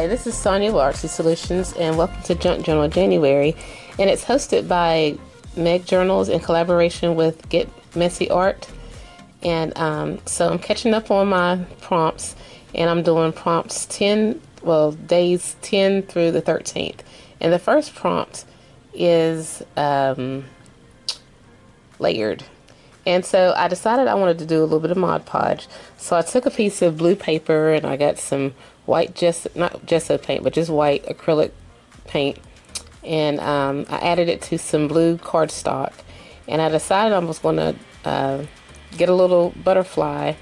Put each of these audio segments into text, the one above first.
Hi, this is Sonia with Artsy Solutions, and welcome to Junk Journal January. And it's hosted by Meg Megjournals in collaboration with GetMessyArt. And so I'm catching up on my prompts, and I'm doing prompts days 10 through the 13th. And the first prompt is layered. And so I decided I wanted to do a little bit of Mod Podge. So I took a piece of blue paper and I got some white not gesso paint, but just white acrylic paint. And I added it to some blue cardstock. And I decided I was going to get a little butterfly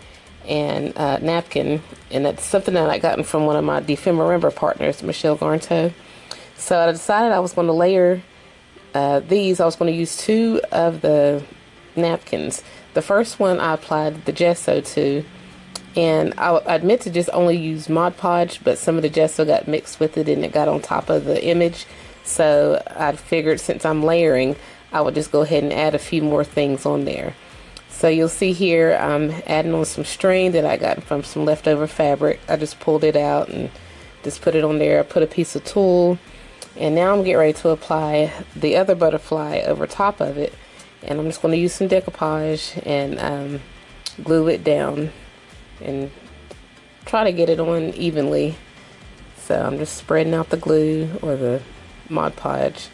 and napkin. And that's something that I gotten from one of my Defember partners, Michelle Garnto. So I decided I was going to layer these. I was going to use two of the napkins. The first one I applied the gesso to, and I meant to just only use Mod Podge, but some of the gesso got mixed with it and it got on top of the image. So I figured since I'm layering, I would just go ahead and add a few more things on there. So you'll see here I'm adding on some string that I got from some leftover fabric. I just pulled it out and just put it on there. I put a piece of tulle, and now I'm getting ready to apply the other butterfly over top of it. And I'm just going to use some decoupage and glue it down and try to get it on evenly. So I'm just spreading out the glue or the Mod Podge,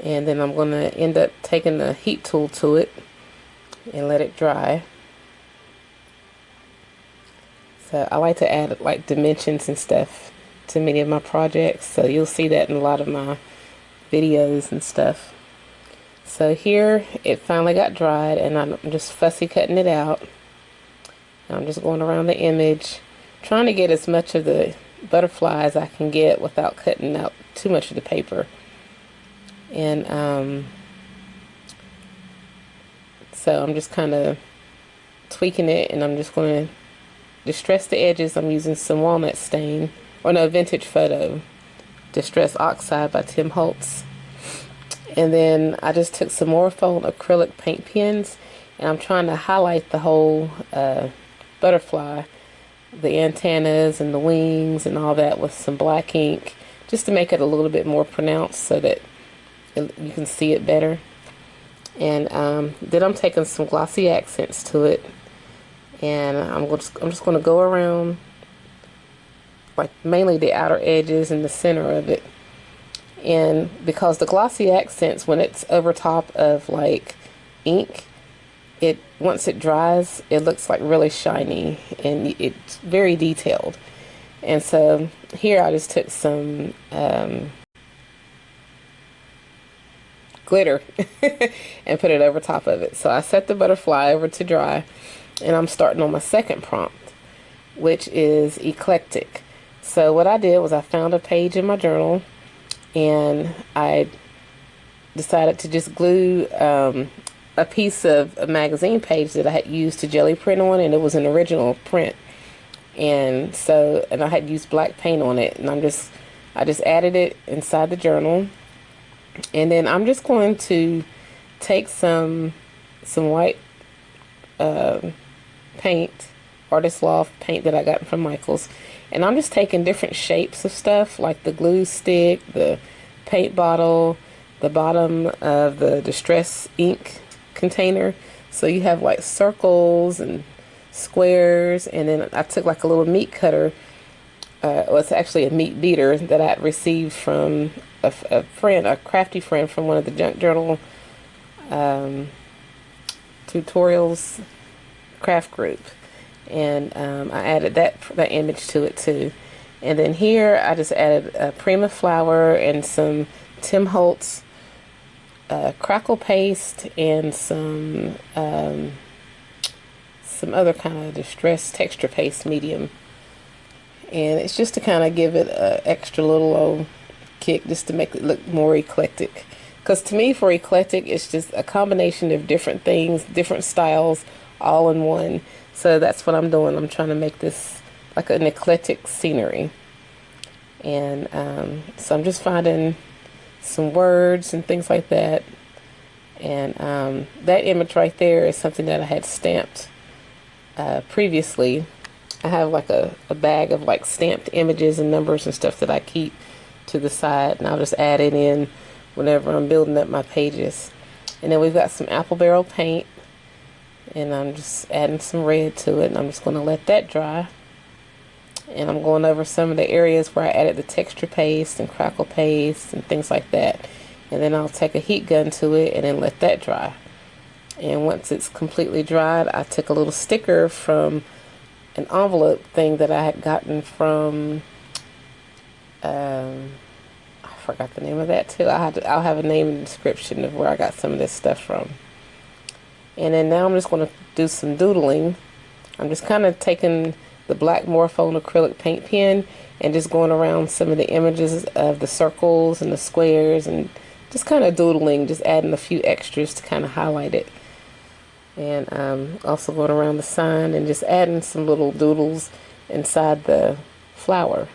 and then I'm going to end up taking the heat tool to it and let it dry. So I like to add like dimensions and stuff to many of my projects, so you'll see that in a lot of my videos and stuff. So here it finally got dried, and I'm just fussy cutting it out. I'm just going around the image, trying to get as much of the butterfly as I can get without cutting out too much of the paper. And so I'm just kind of tweaking it, and I'm just going to distress the edges. I'm using some walnut stain, or no, Vintage Photo Distress Oxide by Tim Holtz. And then I just took some Morpho acrylic paint pens, and I'm trying to highlight the whole butterfly, the antennas and the wings and all that, with some black ink, just to make it a little bit more pronounced so that you can see it better. And then I'm taking some glossy accents to it, and I'm just going to go around like mainly the outer edges and the center of it. And because the glossy accents, when it's over top of like ink, once it dries, it looks like really shiny and it's very detailed. And so here I just took some glitter and put it over top of it. So I set the butterfly over to dry, and I'm starting on my second prompt, which is Eclectic. So what I did was I found a page in my journal, and I decided to just glue a piece of a magazine page that I had used to jelly print on, and it was an original print. And I had used black paint on it, and I just added it inside the journal. And then I'm just going to take some white paint, Artist Loft paint that I got from Michael's, and I'm just taking different shapes of stuff, like the glue stick, the paint bottle, the bottom of the distress ink container. So you have like circles and squares, and then I took like a little meat cutter. Well, it's actually a meat beater that I had received from a crafty friend from one of the Junk Journal tutorials craft group. And I added that image to it too. And then here I just added a Prima flower and some Tim Holtz crackle paste and some other kind of distress texture paste medium. And it's just to kind of give it an extra little old kick, just to make it look more eclectic. Because to me, for eclectic, it's just a combination of different things, different styles, all in one. So that's what I'm doing. I'm trying to make this like an eclectic scenery. And so I'm just finding some words and things like that. And that image right there is something that I had stamped previously I have like a bag of like stamped images and numbers and stuff that I keep to the side, and I'll just add it in whenever I'm building up my pages. And then we've got some apple barrel paint, and I'm just adding some red to it, and I'm just going to let that dry. And I'm going over some of the areas where I added the texture paste and crackle paste and things like that. And then I'll take a heat gun to it and then let that dry. And once it's completely dried, I took a little sticker from an envelope thing that I had gotten from, I forgot the name of that too. I'll have a name in the description of where I got some of this stuff from. And then now I'm just going to do some doodling. I'm just kind of taking the black Morphone acrylic paint pen and just going around some of the images of the circles and the squares and just kind of doodling, just adding a few extras to kind of highlight it. And also going around the sign and just adding some little doodles inside the flower.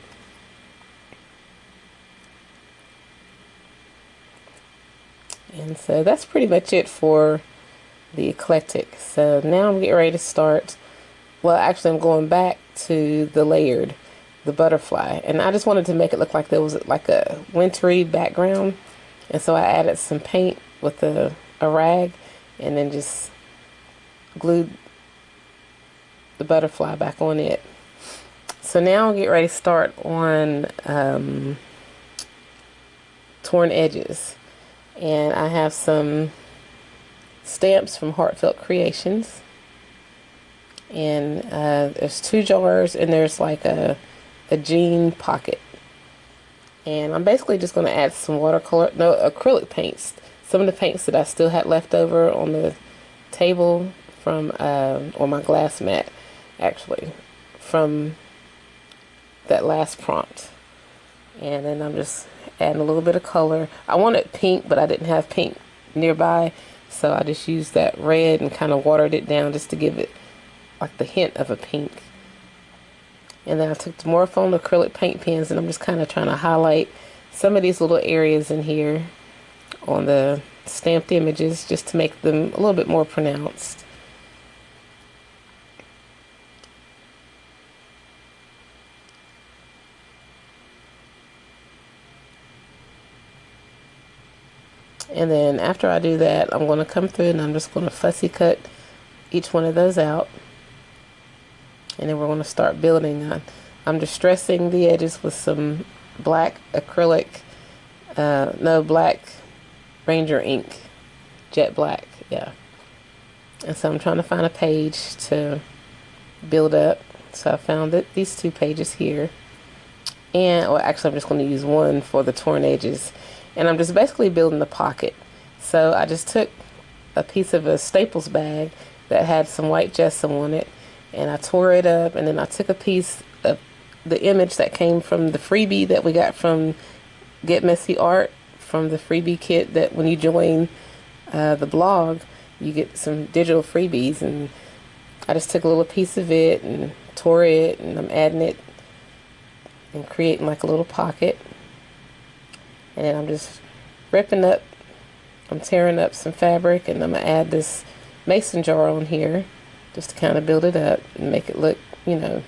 And so that's pretty much it for the Eclectic. So now I'm getting ready to start. Well, actually I'm going back to the layered, the butterfly. And I just wanted to make it look like there was like a wintry background. And so I added some paint with a rag and then just glued the butterfly back on it. So now I'll get ready to start on torn edges. And I have some stamps from Heartfelt Creations. And there's 2 jars and there's like a jean pocket. And I'm basically just going to add some acrylic paints. Some of the paints that I still had left over on the table from, or my glass mat, actually, from that last prompt. And then I'm just adding a little bit of color. I wanted pink, but I didn't have pink nearby, so I just used that red and kind of watered it down just to give it like the hint of a pink. And then I took the Morphone acrylic paint pens and I'm just kind of trying to highlight some of these little areas in here on the stamped images just to make them a little bit more pronounced. And then after I do that, I'm going to come through and I'm just going to fussy cut each one of those out. And then we're going to start building. I'm distressing the edges with some black acrylic, black Ranger ink, jet black, yeah. And so I'm trying to find a page to build up. So I found these 2 pages here. Or actually I'm just going to use one for the torn edges. And I'm just basically building the pocket. So I just took a piece of a Staples bag that had some white gesso on it, and I tore it up, and then I took a piece of the image that came from the freebie that we got from GetMessyArt, from the freebie kit that when you join the blog, you get some digital freebies, and I just took a little piece of it and tore it, and I'm adding it and creating like a little pocket. And then I'm just I'm tearing up some fabric, and I'm going to add this mason jar on here just to kind of build it up and make it look, you know,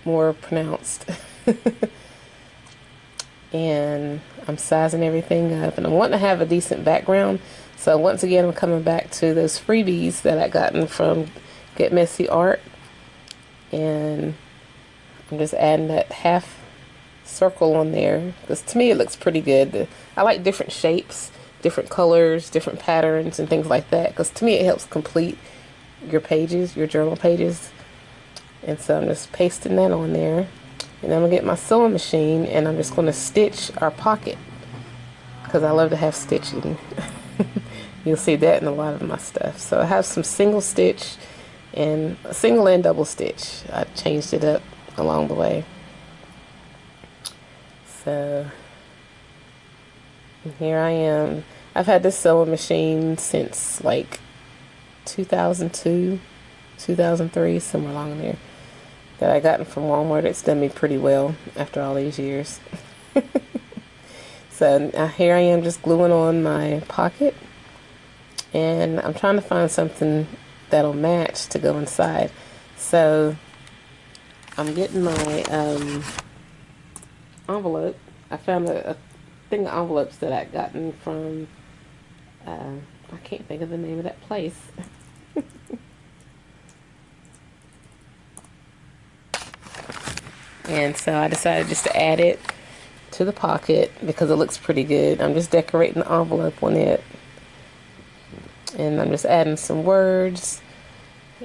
more pronounced. And I'm sizing everything up, and I want to have a decent background. So once again, I'm coming back to those freebies that I gotten from GetMessyArt, and I'm just adding that half circle on there because to me it looks pretty good. I like different shapes, different colors, different patterns and things like that, because to me it helps complete your pages, your journal pages. And so I'm just pasting that on there, and I'm gonna get my sewing machine and I'm just going to stitch our pocket because I love to have stitching. You'll see that in a lot of my stuff. So I have some single stitch and single and double stitch. I changed it up along the way. So here I am. I've had this sewing machine since like 2002, 2003, somewhere along there, that I got from Walmart. It's done me pretty well after all these years. So now here I am just gluing on my pocket, and I'm trying to find something that'll match to go inside. So I'm getting my envelope. I found a thing of envelopes that I'd gotten from, I can't think of the name of that place. And so I decided just to add it to the pocket because it looks pretty good. I'm just decorating the envelope on it. And I'm just adding some words.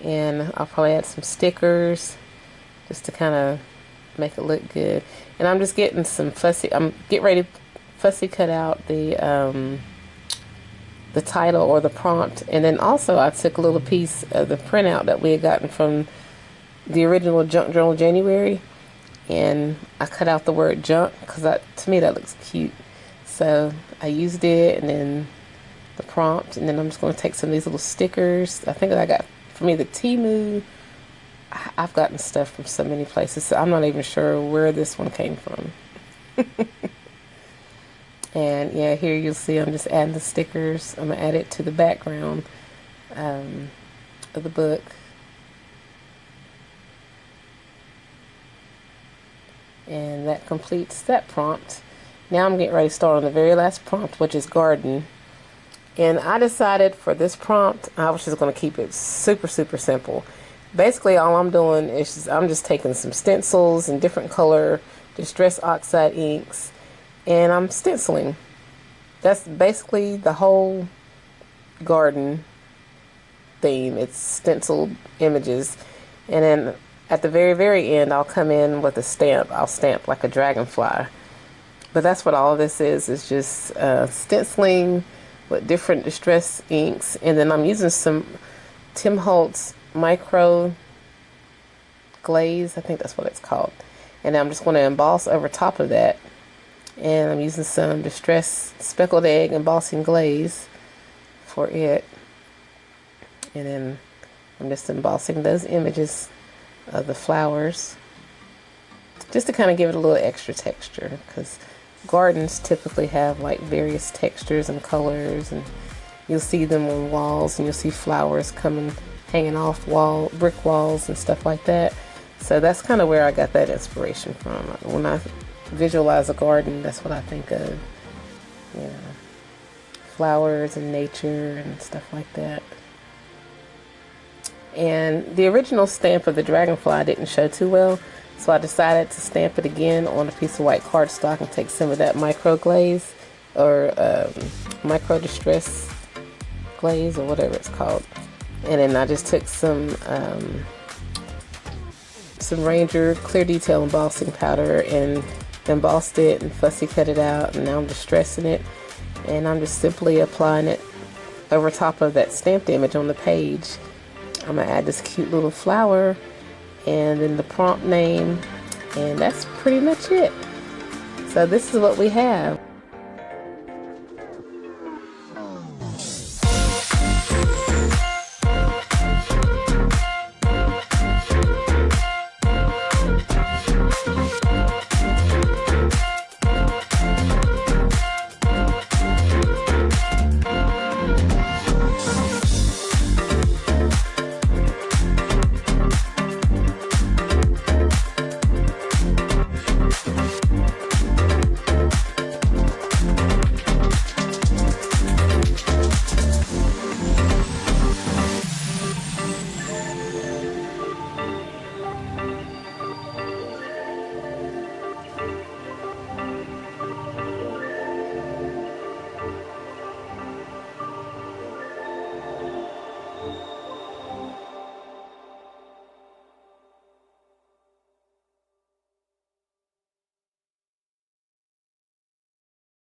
And I'll probably add some stickers just to kind of make it look good. And I'm just getting some fussy, I'm getting ready to fussy cut out the title or the prompt. And then also I took a little piece of the printout that we had gotten from the original Junk Journal January, and I cut out the word junk because to me that looks cute. So I used it, and then the prompt, and then I'm just going to take some of these little stickers. I think that I got from either Temu. I've gotten stuff from so many places, so I'm not even sure where this one came from. And yeah, here you'll see I'm just adding the stickers. I'm going to add it to the background of the book. And that completes that prompt. Now I'm getting ready to start on the very last prompt, which is garden. And I decided for this prompt, I was just going to keep it super, super simple. Basically, all I'm doing is I'm just taking some stencils in different color distress oxide inks, and I'm stenciling. That's basically the whole garden theme. It's stenciled images. And then at the very, very end, I'll come in with a stamp. I'll stamp like a dragonfly. But that's what all of this is just stenciling with different distress inks. And then I'm using some Tim Holtz micro glaze. I think that's what it's called. And I'm just going to emboss over top of that. And I'm using some distress speckled egg embossing glaze for it. And then I'm just embossing those images of the flowers just to kind of give it a little extra texture, because gardens typically have like various textures and colors, and you'll see them on walls, and you'll see flowers hanging off brick walls and stuff like that. So that's kind of where I got that inspiration from. When I visualize a garden, that's what I think of, you know, flowers and nature and stuff like that. And the original stamp of the dragonfly didn't show too well, so I decided to stamp it again on a piece of white cardstock and take some of that micro glaze, or micro distress glaze, or whatever it's called. And then I just took some Ranger clear detail embossing powder and embossed it and fussy cut it out, and now I'm distressing it, and I'm just simply applying it over top of that stamped image on the page. I'm going to add this cute little flower and then the prompt name, and that's pretty much it. So this is what we have.